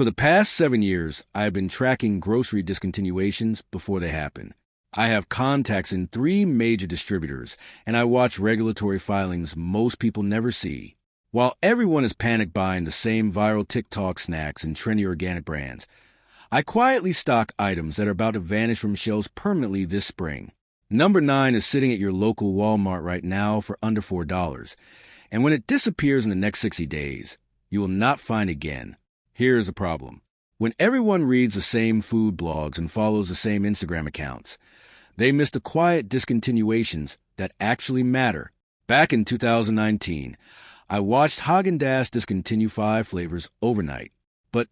For the past 7 years, I have been tracking grocery discontinuations before they happen. I have contacts in 3 major distributors, and I watch regulatory filings most people never see. While everyone is panic buying the same viral TikTok snacks and trendy organic brands, I quietly stock items that are about to vanish from shelves permanently this spring. Number 9 is sitting at your local Walmart right now for under $4, and when it disappears in the next 60 days, you will not find it again. Here is the problem. When everyone reads the same food blogs and follows the same Instagram accounts, they miss the quiet discontinuations that actually matter. Back in 2019, I watched Haagen-Dazs discontinue 5 flavors overnight, but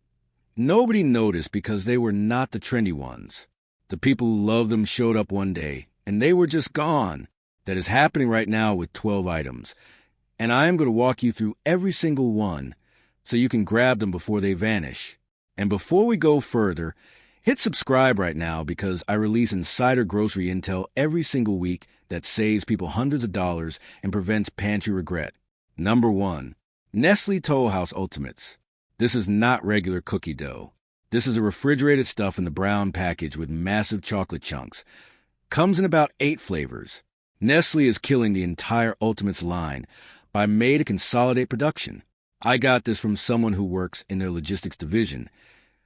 nobody noticed because they were not the trendy ones. The people who loved them showed up one day, and they were just gone. That is happening right now with 12 items, and I am going to walk you through every single one so you can grab them before they vanish. And before we go further, hit subscribe right now because I release insider grocery intel every single week that saves people hundreds of dollars and prevents pantry regret. Number 1. Nestle Toll House Ultimates. This is not regular cookie dough. This is a refrigerated stuff in the brown package with massive chocolate chunks. Comes in about 8 flavors. Nestle is killing the entire Ultimates line by May to consolidate production. I got this from someone who works in their logistics division.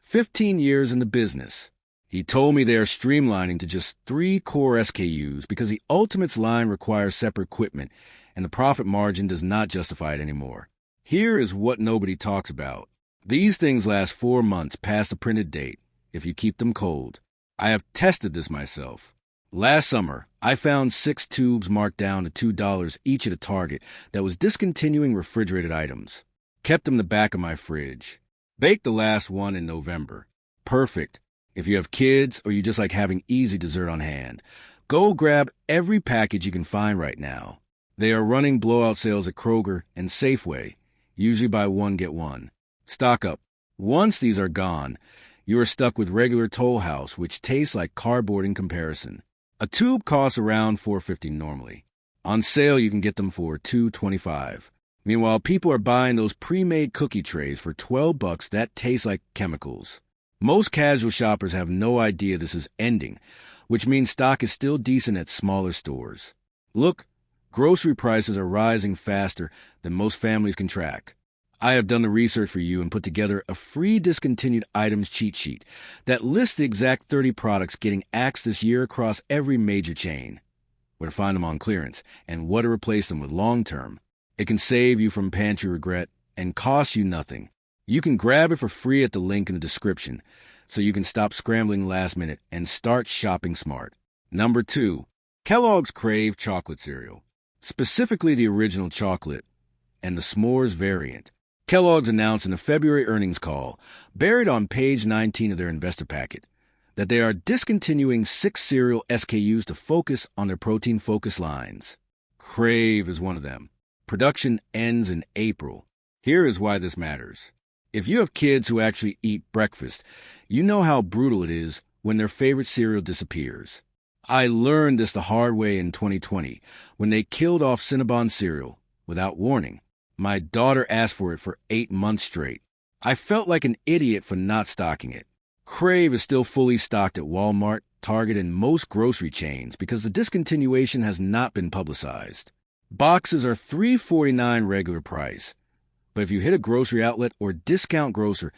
15 years in the business. He told me they are streamlining to just 3 core SKUs because the Ultimates line requires separate equipment and the profit margin does not justify it anymore. Here is what nobody talks about. These things last 4 months past the printed date if you keep them cold. I have tested this myself. Last summer, I found 6 tubes marked down to $2 each at a Target that was discontinuing refrigerated items. Kept them in the back of my fridge. Baked the last one in November. Perfect if you have kids or you just like having easy dessert on hand. Go grab every package you can find right now. They are running blowout sales at Kroger and Safeway, usually buy one, get one. Stock up. Once these are gone, you are stuck with regular Toll House, which tastes like cardboard in comparison. A tube costs around $4.50 normally. On sale, you can get them for $2.25. Meanwhile, people are buying those pre-made cookie trays for $12 that taste like chemicals. Most casual shoppers have no idea this is ending, which means stock is still decent at smaller stores. Look, grocery prices are rising faster than most families can track. I have done the research for you and put together a free discontinued items cheat sheet that lists the exact 30 products getting axed this year across every major chain, where to find them on clearance, and what to replace them with long-term. It can save you from pantry regret and cost you nothing. You can grab it for free at the link in the description so you can stop scrambling last minute and start shopping smart. Number 2. Kellogg's Crave chocolate cereal, specifically the original chocolate and the s'mores variant. Kellogg's announced in the February earnings call, buried on page 19 of their investor packet, that they are discontinuing 6 cereal SKUs to focus on their protein-focused lines. Crave is one of them. Production ends in April. Here is why this matters. If you have kids who actually eat breakfast, you know how brutal it is when their favorite cereal disappears. I learned this the hard way in 2020 when they killed off Cinnabon cereal without warning. My daughter asked for it for 8 months straight. I felt like an idiot for not stocking it. Crave is still fully stocked at Walmart, Target, and most grocery chains because the discontinuation has not been publicized. Boxes are $3.49 regular price, but if you hit a grocery outlet or discount grocer,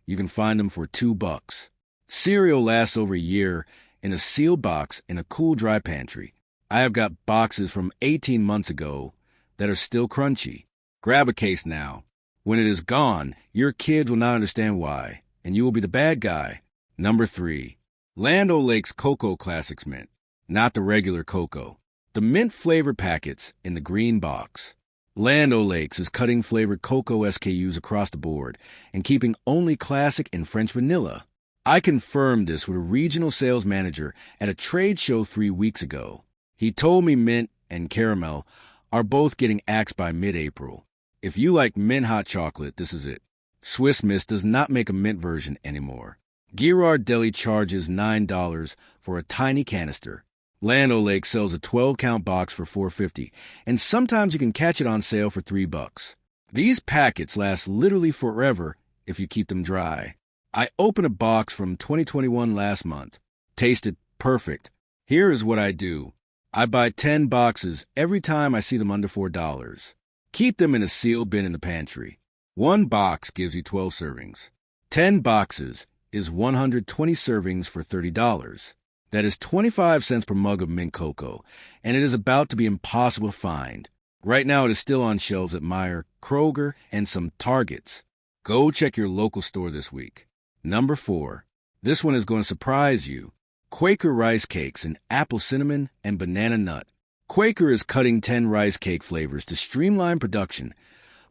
you can find them for $2. Cereal lasts over a year in a sealed box in a cool, dry pantry. I have got boxes from 18 months ago that are still crunchy. Grab a case now. When it is gone, your kids will not understand why, and you will be the bad guy. Number 3. Land O'Lakes Cocoa Classics Mint, not the regular cocoa. The mint flavored packets in the green box. Land O'Lakes is cutting flavored cocoa SKUs across the board and keeping only classic and French vanilla. I confirmed this with a regional sales manager at a trade show 3 weeks ago. He told me mint and caramel are both getting axed by mid-April. If you like mint hot chocolate, this is it. Swiss Miss does not make a mint version anymore. Girard Deli charges $9 for a tiny canister. Land O'Lakes sells a 12-count box for $4.50, and sometimes you can catch it on sale for $3. These packets last literally forever if you keep them dry. I opened a box from 2021 last month. Tasted perfect. Here is what I do. I buy 10 boxes every time I see them under $4. Keep them in a sealed bin in the pantry. One box gives you 12 servings. 10 boxes is 120 servings for $30. That is 25 cents per mug of mint cocoa, and it is about to be impossible to find. Right now it is still on shelves at Meijer, Kroger, and some Targets. Go check your local store this week. Number 4. This one is going to surprise you. Quaker rice cakes in apple cinnamon and banana nut. Quaker is cutting 10 rice cake flavors to streamline production,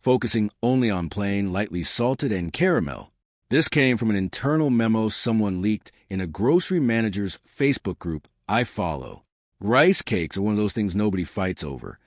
focusing only on plain, lightly salted, and caramel. This came from an internal memo someone leaked in a grocery manager's Facebook group I follow. Rice cakes are one of those things nobody fights over,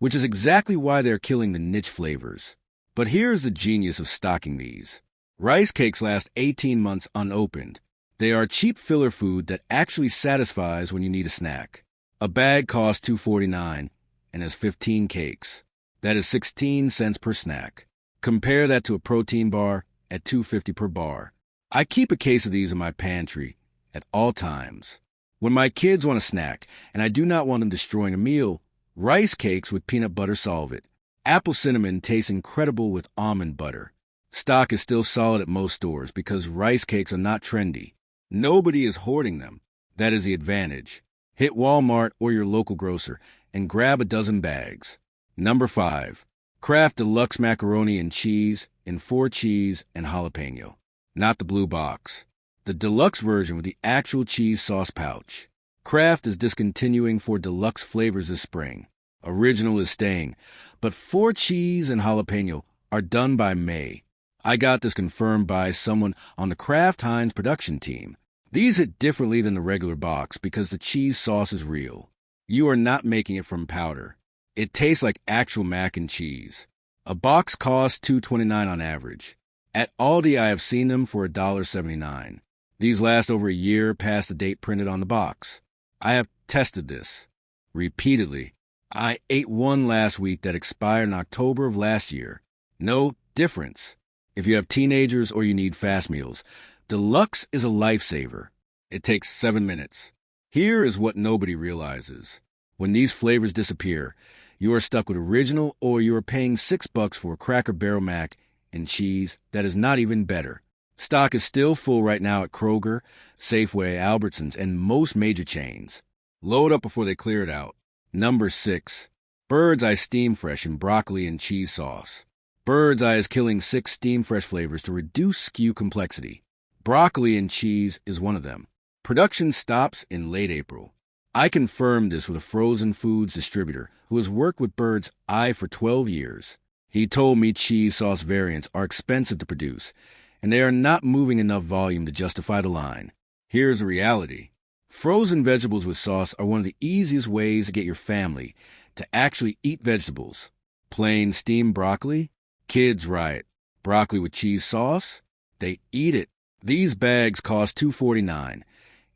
which is exactly why they're killing the niche flavors. But here's the genius of stocking these. Rice cakes last 18 months unopened. They are cheap filler food that actually satisfies when you need a snack. A bag costs $2.49 and has 15 cakes. That is 16 cents per snack. Compare that to a protein bar at $2.50 per bar. I keep a case of these in my pantry at all times. When my kids want a snack and I do not want them destroying a meal, rice cakes with peanut butter solve it. Apple cinnamon tastes incredible with almond butter. Stock is still solid at most stores because rice cakes are not trendy. Nobody is hoarding them. That is the advantage. Hit Walmart or your local grocer and grab a dozen bags. Number 5. Kraft Deluxe macaroni and cheese in 4 cheese and jalapeno. Not the blue box. The deluxe version with the actual cheese sauce pouch. Kraft is discontinuing 4 deluxe flavors this spring. Original is staying, but 4 cheese and jalapeno are done by May. I got this confirmed by someone on the Kraft Heinz production team. These hit differently than the regular box because the cheese sauce is real. You are not making it from powder. It tastes like actual mac and cheese. A box costs $2.29 on average. At Aldi, I have seen them for $1.79. These last over a year past the date printed on the box. I have tested this repeatedly. I ate one last week that expired in October of last year. No difference. If you have teenagers or you need fast meals, Deluxe is a lifesaver. It takes 7 minutes. Here is what nobody realizes. When these flavors disappear, you are stuck with original or you are paying $6 for a Cracker Barrel mac and cheese that is not even better. Stock is still full right now at Kroger, Safeway, Albertsons, and most major chains. Load up before they clear it out. Number 6. Bird's Eye Steam Fresh in broccoli and cheese sauce. Bird's Eye is killing 6 steam fresh flavors to reduce SKU complexity. Broccoli and cheese is one of them. Production stops in late April. I confirmed this with a frozen foods distributor who has worked with Bird's Eye for 12 years. He told me cheese sauce variants are expensive to produce, and they are not moving enough volume to justify the line. Here's the reality. Frozen vegetables with sauce are one of the easiest ways to get your family to actually eat vegetables. Plain steamed broccoli? Kids riot. Broccoli with cheese sauce? They eat it. These bags cost $2.49,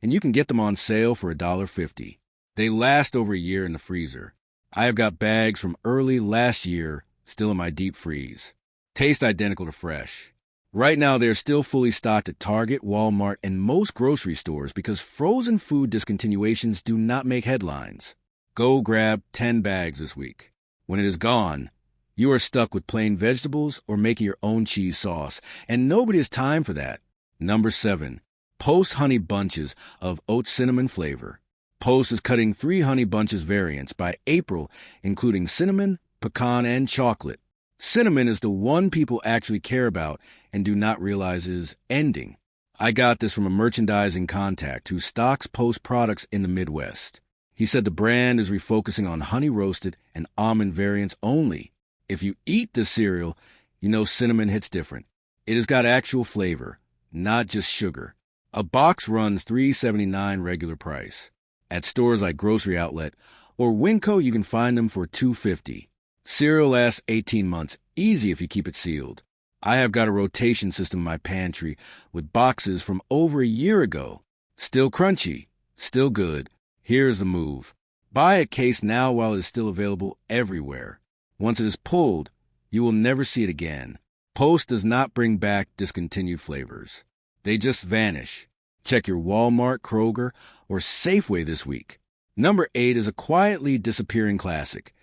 and you can get them on sale for $1.50. They last over a year in the freezer. I have got bags from early last year still in my deep freeze. Taste identical to fresh. Right now, they are still fully stocked at Target, Walmart, and most grocery stores because frozen food discontinuations do not make headlines. Go grab 10 bags this week. When it is gone, you are stuck with plain vegetables or making your own cheese sauce, and nobody has time for that. Number 7. Post Honey Bunches of Oats Cinnamon flavor. Post is cutting 3 Honey Bunches variants by April, including cinnamon, pecan, and chocolate. Cinnamon is the one people actually care about and do not realize is ending. I got this from a merchandising contact who stocks Post products in the Midwest. He said the brand is refocusing on honey roasted and almond variants only. If you eat this cereal, you know cinnamon hits different. It has got actual flavor, not just sugar. A box runs $3.79 regular price. At stores like Grocery Outlet or Winco, you can find them for $2.50. Cereal lasts 18 months, easy if you keep it sealed. I have got a rotation system in my pantry with boxes from over a year ago. Still crunchy, still good. Here's the move. Buy a case now while it is still available everywhere. Once it is pulled, you will never see it again. Post does not bring back discontinued flavors. They just vanish. Check your Walmart, Kroger, or Safeway this week. Number 8 is a quietly disappearing classic,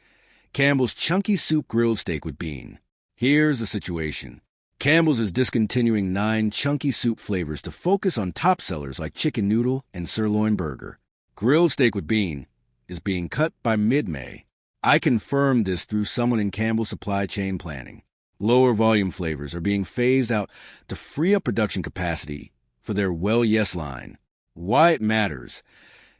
Campbell's Chunky Soup Grilled Steak with Bean. Here's the situation. Campbell's is discontinuing 9 chunky soup flavors to focus on top sellers like chicken noodle and sirloin burger. Grilled steak with bean is being cut by mid-May. I confirmed this through someone in Campbell's supply chain planning. Lower volume flavors are being phased out to free up production capacity for their Well Yes line. Why it matters.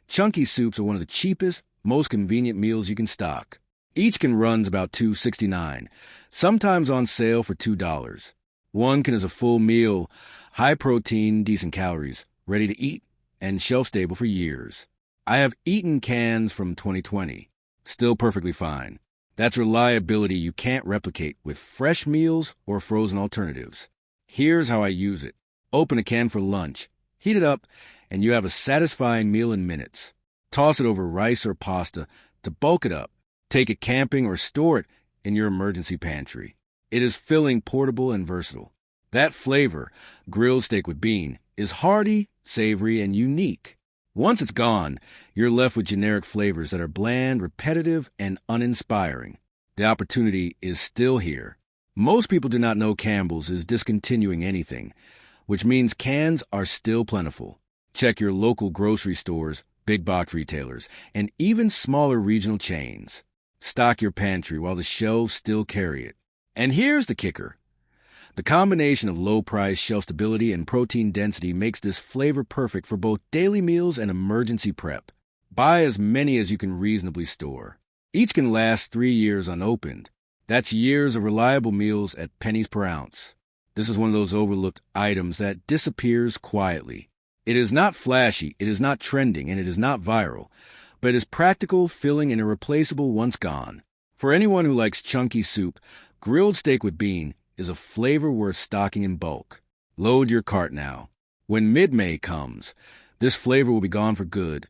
Chunky soups are one of the cheapest, most convenient meals you can stock. Each can run about $2.69, sometimes on sale for $2. One can is a full meal, high protein, decent calories, ready to eat, and shelf-stable for years. I have eaten cans from 2020. Still perfectly fine. That's reliability you can't replicate with fresh meals or frozen alternatives. Here's how I use it. Open a can for lunch, heat it up, and you have a satisfying meal in minutes. Toss it over rice or pasta to bulk it up. Take it camping or store it in your emergency pantry. It is filling, portable, and versatile. That flavor, grilled steak with bean, is hearty, savory, and unique. Once it's gone, you're left with generic flavors that are bland, repetitive, and uninspiring. The opportunity is still here. Most people do not know Campbell's is discontinuing anything, which means cans are still plentiful. Check your local grocery stores, big box retailers, and even smaller regional chains. Stock your pantry while the shelves still carry it. And here's the kicker. The combination of low price, shelf stability, and protein density makes this flavor perfect for both daily meals and emergency prep. Buy as many as you can reasonably store. Each can last 3 years unopened. That's years of reliable meals at pennies per ounce. This is one of those overlooked items that disappears quietly. It is not flashy, it is not trending, and it is not viral, but is practical, filling, and irreplaceable once gone. For anyone who likes chunky soup, grilled steak with bean is a flavor worth stocking in bulk. Load your cart now. When mid-May comes, this flavor will be gone for good,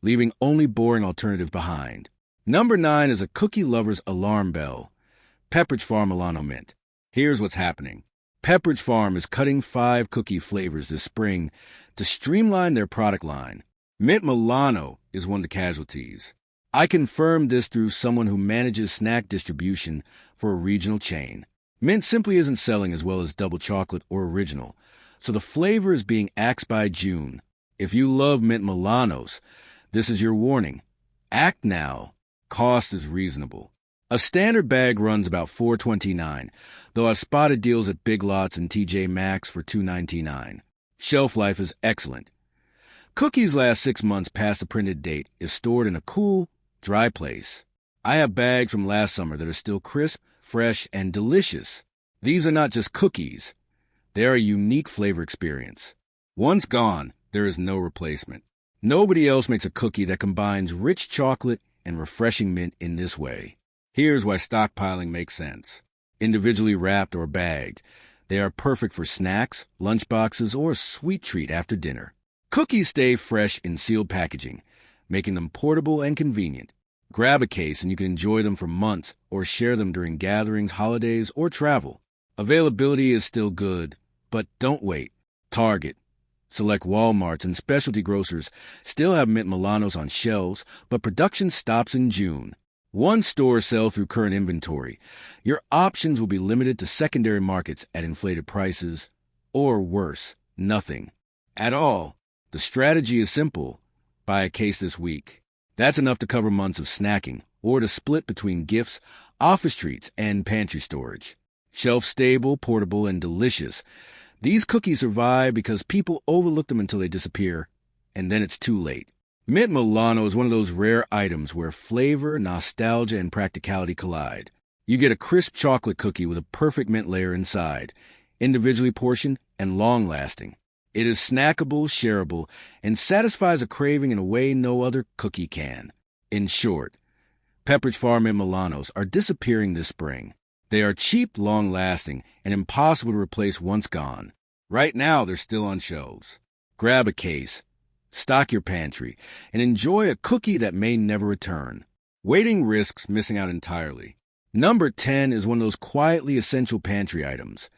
leaving only boring alternatives behind. Number 9 is a cookie lover's alarm bell, Pepperidge Farm Milano Mint. Here's what's happening. Pepperidge Farm is cutting 5 cookie flavors this spring to streamline their product line. Mint Milano is one of the casualties. I confirmed this through someone who manages snack distribution for a regional chain. Mint simply isn't selling as well as double chocolate or original, so the flavor is being axed by June. If you love Mint Milanos, this is your warning. Act now. Cost is reasonable. A standard bag runs about $4.29, though I've spotted deals at Big Lots and TJ Maxx for $2.99. Shelf life is excellent. Cookies last 6 months past the printed date is stored in a cool, dry place. I have bags from last summer that are still crisp, fresh, and delicious. These are not just cookies. They are a unique flavor experience. Once gone, there is no replacement. Nobody else makes a cookie that combines rich chocolate and refreshing mint in this way. Here's why stockpiling makes sense. Individually wrapped or bagged, they are perfect for snacks, lunchboxes, or a sweet treat after dinner. Cookies stay fresh in sealed packaging, making them portable and convenient. Grab a case and you can enjoy them for months or share them during gatherings, holidays, or travel. Availability is still good, but don't wait. Target, select Walmarts, and specialty grocers still have Mint Milanos on shelves, but production stops in June. One store sells through current inventory. Your options will be limited to secondary markets at inflated prices, or worse, nothing at all. The strategy is simple. Buy a case this week. That's enough to cover months of snacking or to split between gifts, office treats, and pantry storage. Shelf-stable, portable, and delicious. These cookies survive because people overlook them until they disappear, and then it's too late. Mint Milano is one of those rare items where flavor, nostalgia, and practicality collide. You get a crisp chocolate cookie with a perfect mint layer inside, individually portioned and long-lasting. It is snackable, shareable, and satisfies a craving in a way no other cookie can. In short, Pepperidge Farm and Milanos are disappearing this spring. They are cheap, long-lasting, and impossible to replace once gone. Right now, they're still on shelves. Grab a case, stock your pantry, and enjoy a cookie that may never return. Waiting risks missing out entirely. Number 10 is one of those quietly essential pantry items.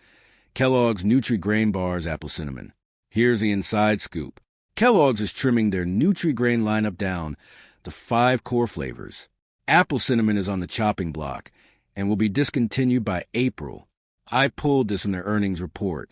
Kellogg's Nutri Grain Bars Apple Cinnamon. Here's the inside scoop. Kellogg's is trimming their Nutri grain lineup down to 5 core flavors. Apple cinnamon is on the chopping block and will be discontinued by April. I pulled this from their earnings report.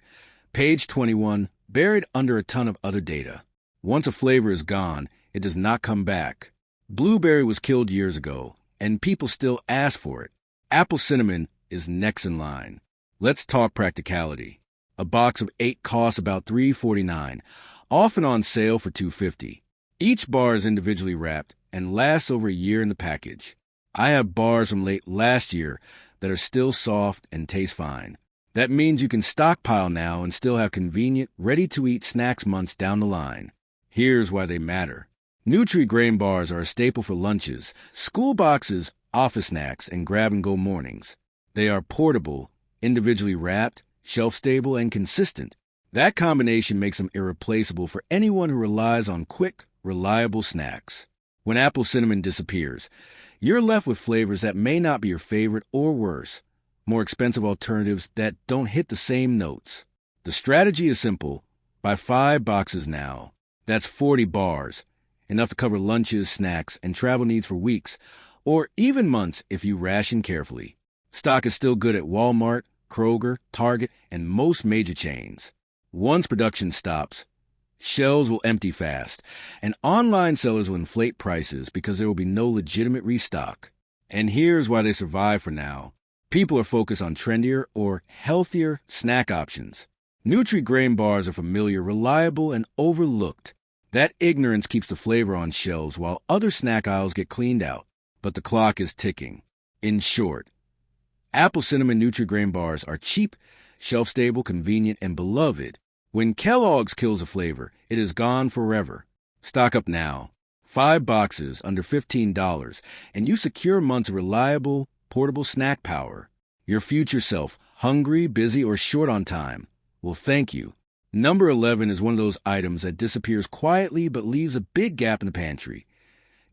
Page 21, buried under a ton of other data. Once a flavor is gone, it does not come back. Blueberry was killed years ago, and people still ask for it. Apple cinnamon is next in line. Let's talk practicality. A box of 8 costs about $3.49, often on sale for $2.50. Each bar is individually wrapped and lasts over a year in the package. I have bars from late last year that are still soft and taste fine. That means you can stockpile now and still have convenient, ready-to-eat snacks months down the line. Here's why they matter. Nutri grain bars are a staple for lunches, school boxes, office snacks, and grab-and-go mornings. They are portable, individually wrapped, shelf-stable, and consistent. That combination makes them irreplaceable for anyone who relies on quick, reliable snacks. When apple cinnamon disappears, you're left with flavors that may not be your favorite or worse, more expensive alternatives that don't hit the same notes. The strategy is simple. Buy 5 boxes now. That's 40 bars, enough to cover lunches, snacks, and travel needs for weeks, or even months if you ration carefully. Stock is still good at Walmart, Kroger, Target, and most major chains. Once production stops, shelves will empty fast, and online sellers will inflate prices because there will be no legitimate restock. And here's why they survive for now. People are focused on trendier or healthier snack options. Nutri grain bars are familiar, reliable, and overlooked. That ignorance keeps the flavor on shelves while other snack aisles get cleaned out. But the clock is ticking. In short, apple cinnamon Nutri grain bars are cheap, shelf-stable, convenient, and beloved. When Kellogg's kills a flavor, it is gone forever. Stock up now. 5 boxes under $15, and you secure months of reliable, portable snack power. Your future self, hungry, busy, or short on time, will thank you. Number 11 is one of those items that disappears quietly but leaves a big gap in the pantry.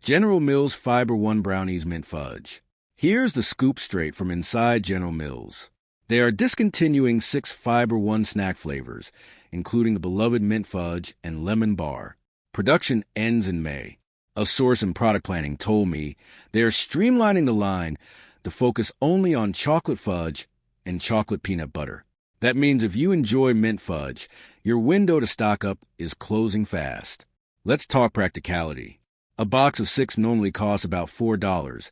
General Mills Fiber One Brownies Mint Fudge. Here's the scoop straight from inside General Mills. They are discontinuing 6 Fiber One snack flavors, including the beloved mint fudge and lemon bar. Production ends in May. A source in product planning told me they are streamlining the line to focus only on chocolate fudge and chocolate peanut butter. That means if you enjoy mint fudge, your window to stock up is closing fast. Let's talk practicality. A box of 6 normally costs about $4,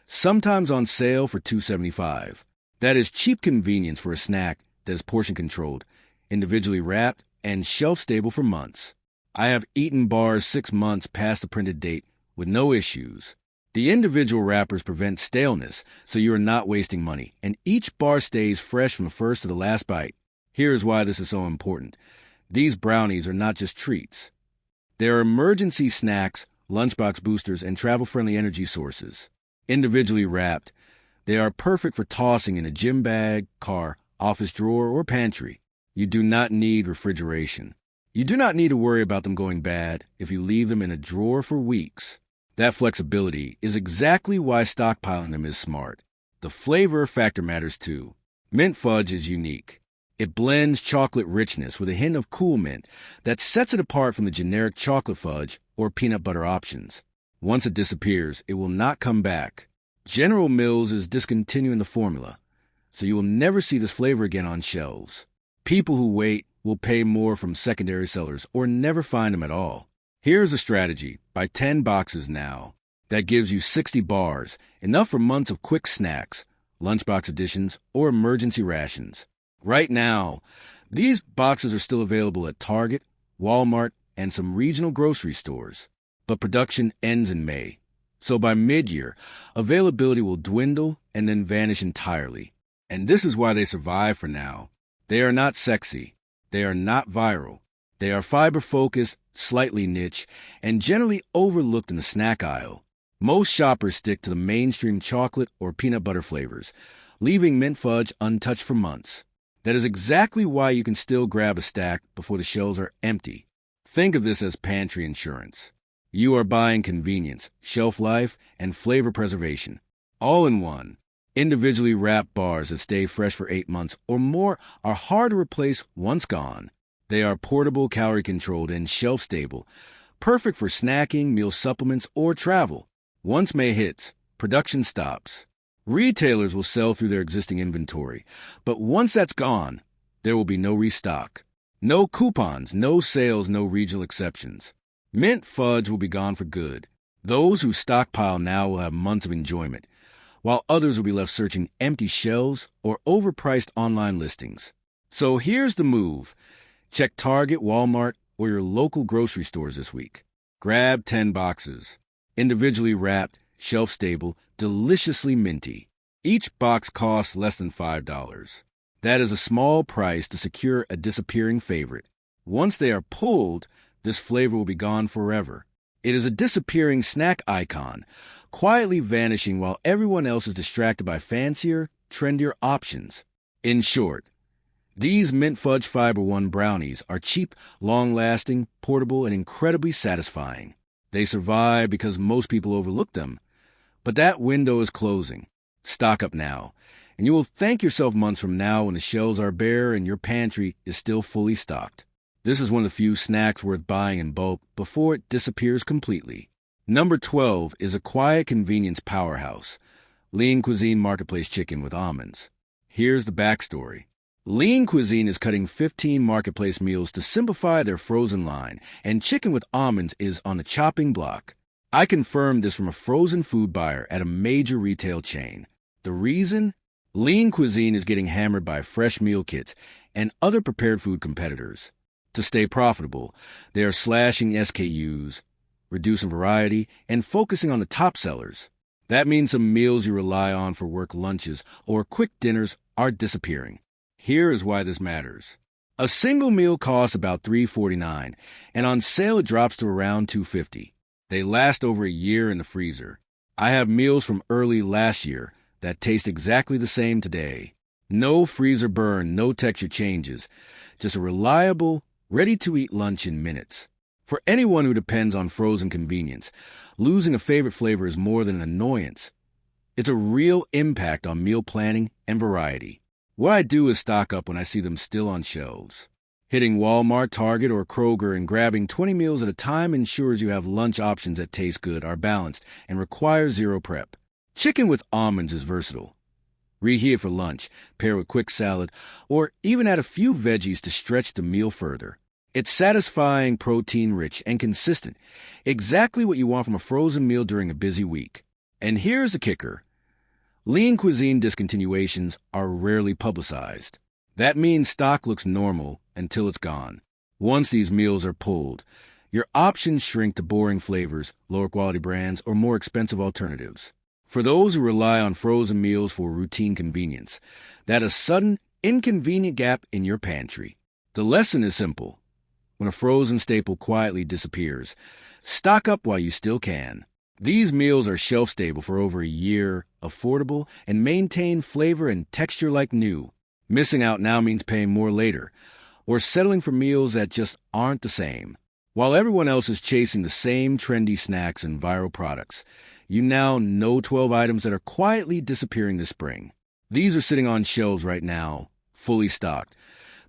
sometimes on sale for $2.75. That is cheap convenience for a snack that is portion-controlled, individually wrapped, and shelf-stable for months. I have eaten bars 6 months past the printed date with no issues. The individual wrappers prevent staleness, so you are not wasting money, and each bar stays fresh from the first to the last bite. Here is why this is so important. These brownies are not just treats. They are emergency snacks, lunchbox boosters, and travel-friendly energy sources. Individually wrapped, they are perfect for tossing in a gym bag, car, office drawer, or pantry. You do not need refrigeration. You do not need to worry about them going bad if you leave them in a drawer for weeks. That flexibility is exactly why stockpiling them is smart. The flavor factor matters too. Mint fudge is unique. It blends chocolate richness with a hint of cool mint that sets it apart from the generic chocolate fudge or peanut butter options. Once it disappears, it will not come back. General Mills is discontinuing the formula, so you will never see this flavor again on shelves. People who wait will pay more from secondary sellers or never find them at all. Here's a strategy. Buy 10 boxes now. That gives you 60 bars, enough for months of quick snacks, lunchbox additions, or emergency rations. Right now, these boxes are still available at Target, Walmart, and some regional grocery stores. But production ends in May. So by mid-year, availability will dwindle and then vanish entirely. And this is why they survive for now. They are not sexy. They are not viral. They are fiber-focused, slightly niche, and generally overlooked in the snack aisle. Most shoppers stick to the mainstream chocolate or peanut butter flavors, leaving mint fudge untouched for months. That is exactly why you can still grab a stack before the shelves are empty. Think of this as pantry insurance. You are buying convenience, shelf life, and flavor preservation, all in one. Individually wrapped bars that stay fresh for 8 months or more are hard to replace once gone. They are portable, calorie-controlled, and shelf-stable, perfect for snacking, meal supplements, or travel. Once May hits, production stops. Retailers will sell through their existing inventory, but once that's gone, there will be no restock. No coupons, no sales, no regional exceptions. Mint fudge will be gone for good. Those who stockpile now will have months of enjoyment, while others will be left searching empty shelves or overpriced online listings. So here's the move. Check Target, Walmart, or your local grocery stores this week. Grab 10 boxes. Individually wrapped, shelf-stable, deliciously minty. Each box costs less than $5. That is a small price to secure a disappearing favorite. Once they are pulled, this flavor will be gone forever. It is a disappearing snack icon, quietly vanishing while everyone else is distracted by fancier, trendier options. In short, these Mint Fudge Fiber One brownies are cheap, long-lasting, portable, and incredibly satisfying. They survive because most people overlook them. But that window is closing. Stock up now, and you will thank yourself months from now when the shelves are bare and your pantry is still fully stocked. This is one of the few snacks worth buying in bulk before it disappears completely. Number 12 is a quiet convenience powerhouse, Lean Cuisine Marketplace Chicken with almonds. Here's the backstory. Lean Cuisine is cutting 15 marketplace meals to simplify their frozen line, and chicken with almonds is on the chopping block. I confirmed this from a frozen food buyer at a major retail chain. The reason? Lean Cuisine is getting hammered by fresh meal kits and other prepared food competitors. To stay profitable, they are slashing SKUs, reducing variety, and focusing on the top sellers. That means some meals you rely on for work lunches or quick dinners are disappearing. Here is why this matters. A single meal costs about $3.49, and on sale it drops to around $2.50. They last over a year in the freezer. I have meals from early last year that taste exactly the same today. No freezer burn, no texture changes. Just a reliable, ready-to-eat lunch in minutes. For anyone who depends on frozen convenience, losing a favorite flavor is more than an annoyance. It's a real impact on meal planning and variety. What I do is stock up when I see them still on shelves. Hitting Walmart, Target, or Kroger and grabbing 20 meals at a time ensures you have lunch options that taste good, are balanced, and require zero prep. Chicken with almonds is versatile. Reheat for lunch, pair with quick salad, or even add a few veggies to stretch the meal further. It's satisfying, protein-rich, and consistent. Exactly what you want from a frozen meal during a busy week. And here's the kicker. Lean Cuisine discontinuations are rarely publicized. That means stock looks normal until it's gone. Once these meals are pulled, your options shrink to boring flavors, lower quality brands, or more expensive alternatives. For those who rely on frozen meals for routine convenience, that is a sudden, inconvenient gap in your pantry. The lesson is simple. When a frozen staple quietly disappears, stock up while you still can. These meals are shelf-stable for over a year, affordable, and maintain flavor and texture like new. Missing out now means paying more later, or settling for meals that just aren't the same. While everyone else is chasing the same trendy snacks and viral products, you now know 12 items that are quietly disappearing this spring. These are sitting on shelves right now, fully stocked,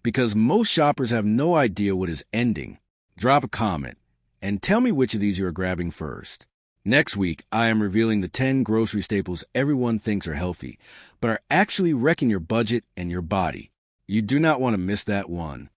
because most shoppers have no idea what is ending. Drop a comment and tell me which of these you are grabbing first. Next week, I am revealing the 10 grocery staples everyone thinks are healthy, but are actually wrecking your budget and your body. You do not want to miss that one.